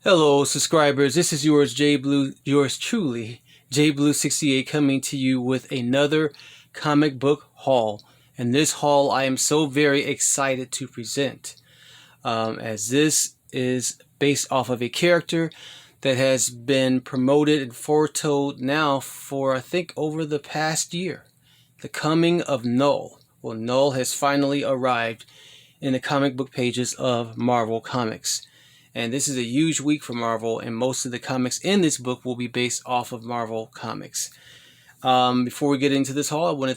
Hello, subscribers. This is yours truly, JBlue68, coming to you with another comic book haul. And this haul I am so very excited to present, as this is based off of a character that has been promoted and foretold now for I think over the past year. The coming of Knull. Well, Knull has finally arrived in the comic book pages of Marvel Comics. And this is a huge week for Marvel, and most of the comics in this book will be based off of Marvel Comics. Before we get into this haul, I want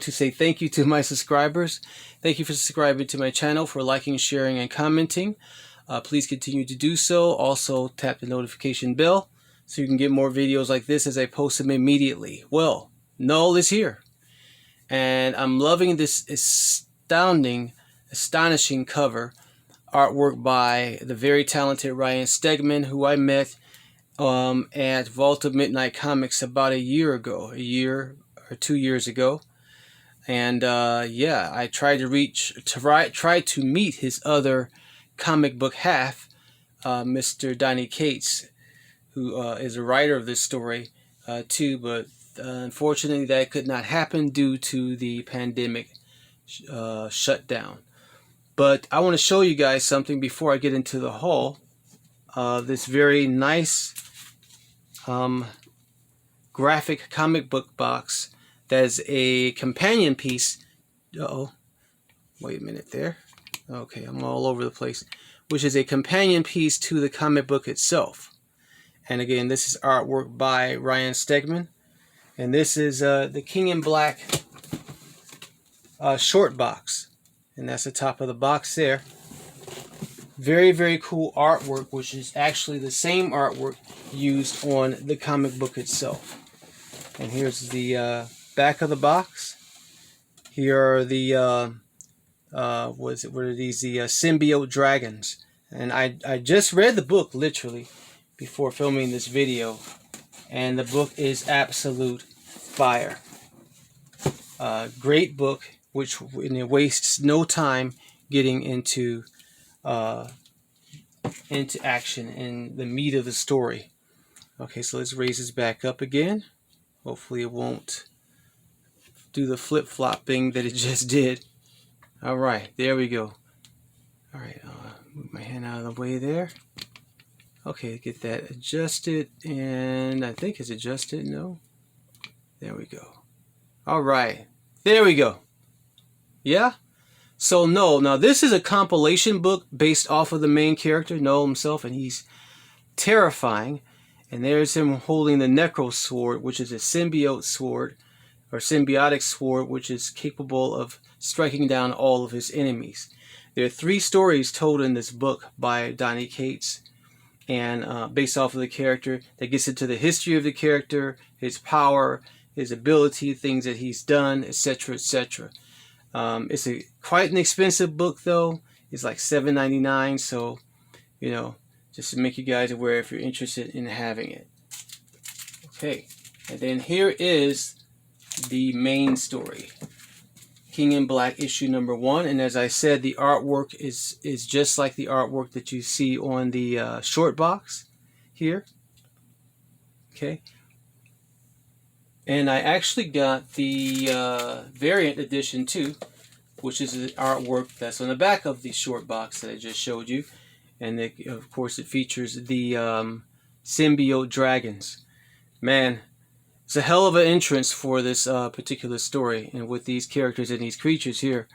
to say thank you to my subscribers. Thank you for subscribing to my channel, for liking, sharing, and commenting. Please continue to do so. Also, tap the notification bell so you can get more videos like this as I post them immediately. Well, Knull is here, and I'm loving this astonishing cover artwork by the very talented Ryan Stegman, who I met at Vault of Midnight Comics about a year or 2 years ago. And yeah, I tried to meet his other comic book half, Mr. Donny Cates, who is a writer of this story too, but unfortunately that could not happen due to the pandemic shutdown. But I want to show you guys something before I get into the haul. This very nice graphic comic book box that is a companion piece. Wait a minute there. Okay, I'm all over the place. Which is a companion piece to the comic book itself. And again, this is artwork by Ryan Stegman. And this is the King in Black short box. And that's the top of the box there. Very, very cool artwork, which is actually the same artwork used on the comic book itself. And here's the back of the box. Here are the what are these? The symbiote dragons. And I just read the book literally before filming this video, and the book is absolute fire. Great book, which wastes no time getting into action and the meat of the story. Okay, so let's raise this back up again. Hopefully it won't do the flip-flop thing that it just did. All right, there we go. All right, move my hand out of the way there. Okay, get that adjusted, and I think it's adjusted. No, there we go. All right, there we go. Yeah. So Knull, now this is a compilation book based off of the main character, Knull himself, and he's terrifying. And there's him holding the Necro Sword, which is a symbiote sword, or symbiotic sword, which is capable of striking down all of his enemies. There are 3 stories told in this book by Donny Cates, and based off of the character, that gets into the history of the character, his power, his ability, things that he's done, etc., etc. It's quite an expensive book, though. It's like $7.99, so, you know, just to make you guys aware if you're interested in having it. Okay, and then here is the main story. King in Black issue number 1, and as I said, the artwork is just like the artwork that you see on the short box here. Okay. And I actually got the variant edition too, which is the artwork that's on the back of the short box that I just showed you. And of course it features the symbiote dragons. Man, it's a hell of an entrance for this particular story. And with these characters and these creatures here,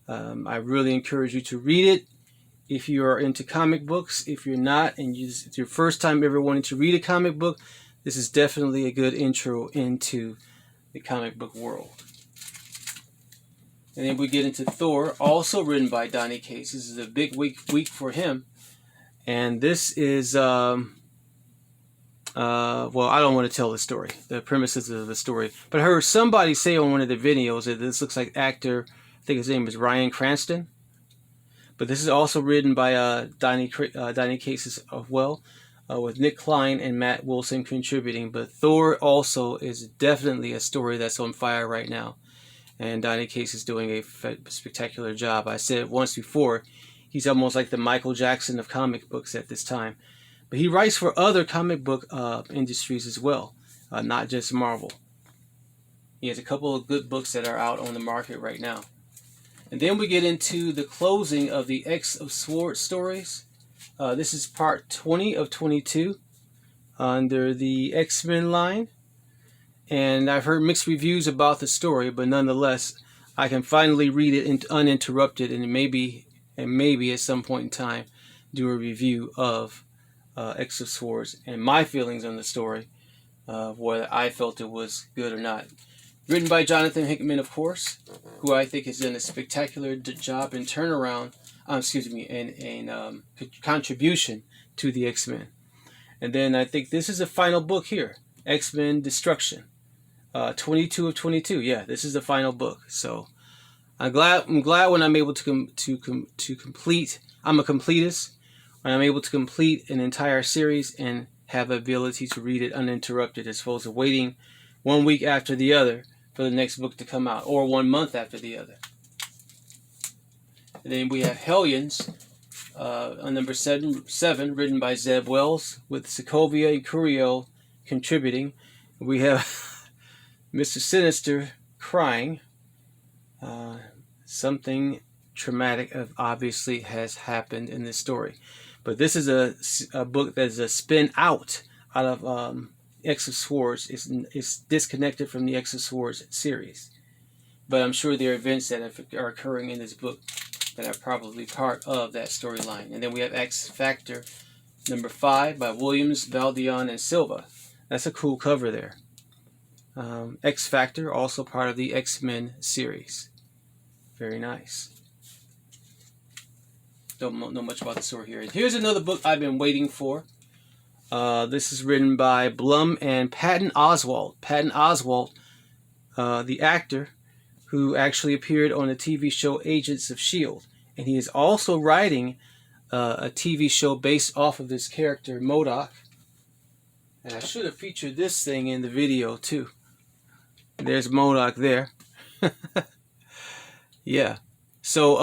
I really encourage you to read it if you are into comic books. If you're not, and it's your first time ever wanting to read a comic book, this is definitely a good intro into the comic book world. And then we get into Thor, also written by Donny Cates. This is a big week for him. And this is, well, I don't want to tell the story, the premises of the story. But I heard somebody say on one of the videos that this looks like actor, I think his name is Bryan Cranston. But this is also written by Donny Cates as well. With Nick Klein and Matt Wilson contributing. But Thor also is definitely a story that's on fire right now. And Donny Cates is doing a spectacular job. I said it once before, He's almost like the Michael Jackson of comic books at this time. But he writes for other comic book industries as well, not just Marvel. He has a couple of good books that are out on the market right now. And then we get into the closing of the X of Swords stories. This is part 20 of 22 under the X-Men line. And I've heard mixed reviews about the story, but nonetheless, I can finally read it uninterrupted, and maybe at some point in time do a review of X of Swords and my feelings on the story, whether I felt it was good or not. Written by Jonathan Hickman, of course, who I think has done a spectacular job in turnaround, and contribution to the X-Men. And then I think this is the final book here, X-Men Destruction, 22 of 22. Yeah, this is the final book. So I'm glad when I'm able to complete. I'm a completist. When I'm able to complete an entire series and have the ability to read it uninterrupted, as opposed to waiting 1 week after the other for the next book to come out, or 1 month after the other. And then we have Hellions, on number 7, written by Zeb Wells, with Sokovia and Curiel contributing. We have Mr. Sinister crying. Something traumatic obviously has happened in this story. But this is a book that is a spin out of X of Swords. It's disconnected from the X of Swords series. But I'm sure there are events that are occurring in this book that are probably part of that storyline. And then we have X Factor, number 5, by Williams, Valdion, and Silva. That's a cool cover there. X Factor, also part of the X-Men series. Very nice. Don't know much about the story here. Here's another book I've been waiting for. This is written by Blum and Patton Oswalt. Patton Oswalt, the actor who actually appeared on the TV show Agents of S.H.I.E.L.D. And he is also writing a TV show based off of this character, MODOK. And I should have featured this thing in the video too. There's MODOK there. Yeah. So,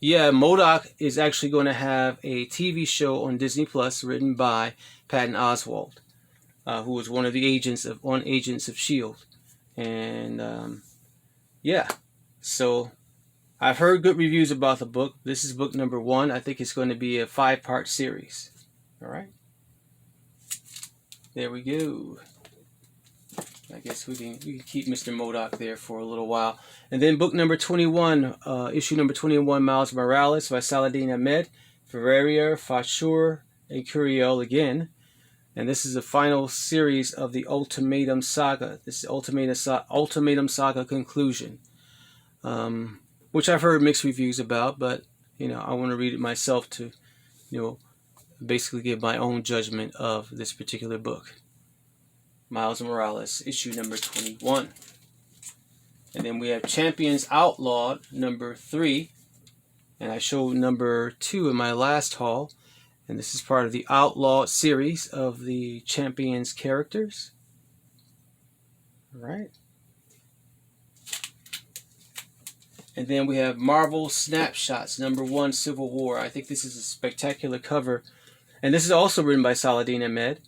MODOK is actually going to have a TV show on Disney Plus written by Patton Oswalt, who was one of the agents of S.H.I.E.L.D. And so I've heard good reviews about the book. This is book number 1. I think it's going to be a 5-part series. All right. There we go. I guess we can keep Mr. MODOK there for a little while. And then book number 21, issue number 21, Miles Morales by Saladin Ahmed, Ferreira, Fashur, and Curiel again. And this is the final series of the Ultimatum Saga. This is Ultimatum Saga conclusion, which I've heard mixed reviews about, but I want to read it myself to, basically give my own judgment of this particular book. Miles Morales, issue number 21. And then we have Champions Outlawed, number 3. And I showed number 2 in my last haul. And this is part of the Outlawed series of the Champions characters. All right. And then we have Marvel Snapshots, number 1, Civil War. I think this is a spectacular cover. And this is also written by Saladin Ahmed.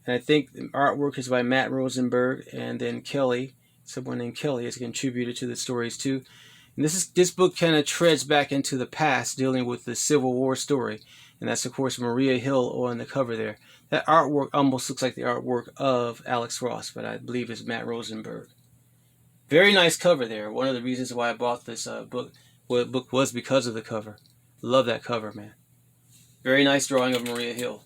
And I think the artwork is by Matt Rosenberg, and then Kelly, someone named Kelly, has contributed to the stories too. And this book kind of treads back into the past, dealing with the Civil War story. And that's, of course, Maria Hill on the cover there. That artwork almost looks like the artwork of Alex Ross, but I believe it's Matt Rosenberg. Very nice cover there. One of the reasons why I bought this book was because of the cover. Love that cover, man. Very nice drawing of Maria Hill.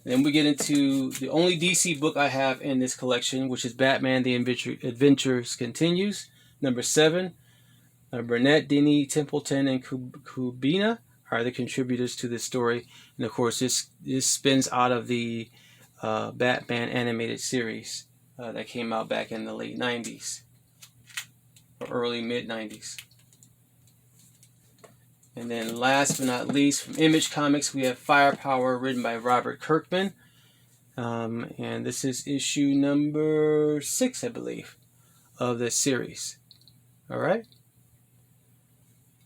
Then we get into the only DC book I have in this collection, which is Batman The Adventures Continues, number 7. Burnett, Denny, Templeton, and Kubina are the contributors to this story. And of course, this spins out of the Batman animated series that came out back in the late 90s or early mid-90s. And then last but not least, from Image Comics, we have Firepower, written by Robert Kirkman. And this is issue number 6, I believe, of this series. All right.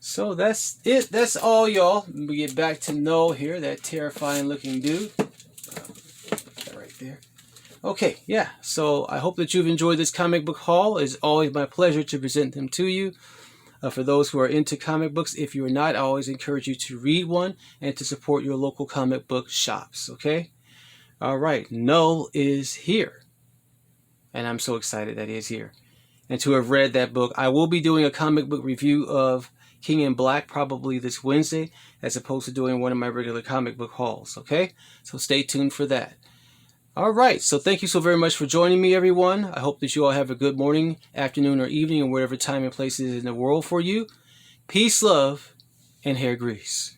So that's it. That's all, y'all. We get back to Null here, that terrifying looking dude. Put that right there. Okay, yeah. So I hope that you've enjoyed this comic book haul. It's always my pleasure to present them to you. For those who are into comic books, if you're not, I always encourage you to read one and to support your local comic book shops, okay? All right, Null is here. And I'm so excited that he is here. And to have read that book, I will be doing a comic book review of King in Black probably this Wednesday, as opposed to doing one of my regular comic book hauls, okay? So stay tuned for that. All right, so thank you so very much for joining me, everyone. I hope that you all have a good morning, afternoon, or evening, and whatever time and place it is in the world for you. Peace, love, and hair grease.